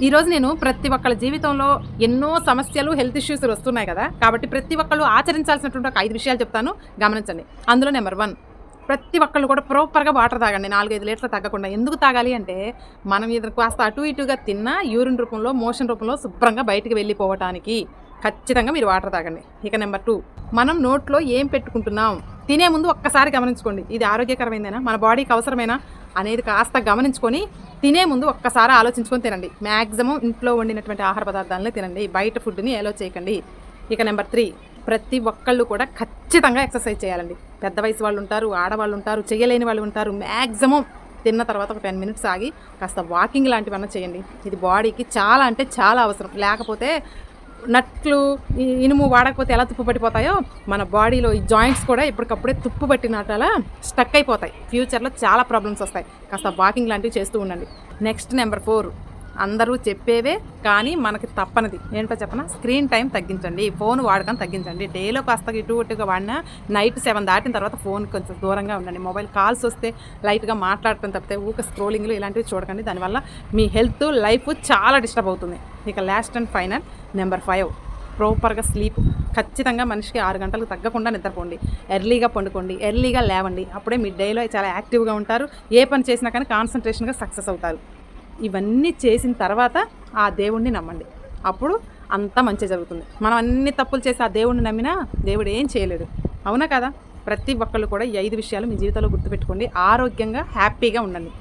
ఈరోజు నేను ప్రతి ఒక్కళ్ళ జీవితంలో ఎన్నో సమస్యలు, హెల్త్ ఇష్యూస్ వస్తున్నాయి కదా! కాబట్టి ప్రతి ఒక్కళ్ళు ఆచరించాల్సినటువంటి ఒక 5 విషయాలు చెప్తాను గమనించండి. అందులో నెంబర్ 1 ప్రతి ఒక్కళ్ళు కూడా ప్రాపర్‌గా వాటర్ తాగండి. 4, 5 లీటర్లు తగ్గకుండా. ఎందుకు తాగాలి అంటే, మనం ఇది కాస్త అటు ఇటుగా తిన్నా యూరిన్ రూపంలో, మోషన్ రూపంలో శుభ్రంగా బయటికి వెళ్ళిపోవటానికి ఖచ్చితంగా మీరు వాటర్ తాగండి. ఇక నెంబర్ 2 మనం నోట్లో ఏం పెట్టుకుంటున్నాం? తినే ముందు ఒక్కసారి గమనించుకోండి. ఇది ఆరోగ్యకరమైందేనా? మన బాడీకి అవసరమేనా? అనేది కాస్త గమనించుకొని తినే ముందు ఒక్కసారి ఆలోచించుకొని తినండి. మ్యాక్సిమం ఇంట్లో వండినటువంటి ఆహార పదార్థాలనే తినండి. బయట ఫుడ్‌ని అలో చేయకండి. ఇక నెంబర్ 3 ప్రతి ఒక్కళ్ళు కూడా ఖచ్చితంగా ఎక్సర్సైజ్ చేయాలండి. పెద్ద వయసు వాళ్ళు ఉంటారు, ఆడవాళ్ళు ఉంటారు, చేయలేని వాళ్ళు ఉంటారు. మ్యాక్సిమం తిన్న తర్వాత ఒక 10 మినిట్స్ ఆగి కాస్త వాకింగ్ లాంటివన్నా చేయండి. ఇది బాడీకి చాలా అంటే చాలా అవసరం. లేకపోతే నట్లు ఇనుము వాడకపోతే ఎలా తుప్పు పట్టిపోతాయో, మన బాడీలో ఈ జాయింట్స్ కూడా ఎప్పటికప్పుడే తుప్పు పట్టినట్లా స్టక్ అయిపోతాయి. ఫ్యూచర్లో చాలా ప్రాబ్లమ్స్ వస్తాయి. కాస్త వాకింగ్ లాంటివి చేస్తూ ఉండండి. నెక్స్ట్ నెంబర్ 4 అందరూ చెప్పేవే కానీ మనకి తప్పనిది ఏంటో చెప్పనా? స్క్రీన్ టైం తగ్గించండి. ఫోన్ వాడకం తగ్గించండి. డేలో కాస్త ఇటు ఇటుగా వాడినా నైట్ 7 దాటిన తర్వాత ఫోన్ కొంచెం దూరంగా ఉండండి. మొబైల్ కాల్స్ వస్తే లైట్గా మాట్లాడటం తప్పితే ఊక స్క్రోలింగ్లు ఇలాంటివి చూడకండి. దానివల్ల మీ హెల్త్, లైఫ్ చాలా డిస్టర్బ్ అవుతుంది. ఇక లాస్ట్ అండ్ ఫైనల్ నెంబర్ 5 ప్రాపర్గా స్లీప్. ఖచ్చితంగా మనిషికి 6 గంటలకు తగ్గకుండా నిద్రపోండి. ఎర్లీగా పండుకోండి, ఎర్లీగా లేవండి. అప్పుడే మీ డేలో చాలా యాక్టివ్గా ఉంటారు. ఏ పని చేసినా కానీ కాన్సన్ట్రేషన్గా సక్సెస్ అవుతారు. ఇవన్నీ చేసిన తర్వాత ఆ దేవుణ్ణి నమ్మండి. అప్పుడు అంతా మంచి జరుగుతుంది. మనం అన్ని తప్పులు చేసి ఆ దేవుణ్ణి నమ్మినా దేవుడు ఏం చేయలేడు. అవునా కదా? ప్రతి ఒక్కళ్ళు కూడా ఈ 5 విషయాలు మీ జీవితంలో గుర్తుపెట్టుకోండి. ఆరోగ్యంగా హ్యాపీగా ఉండండి.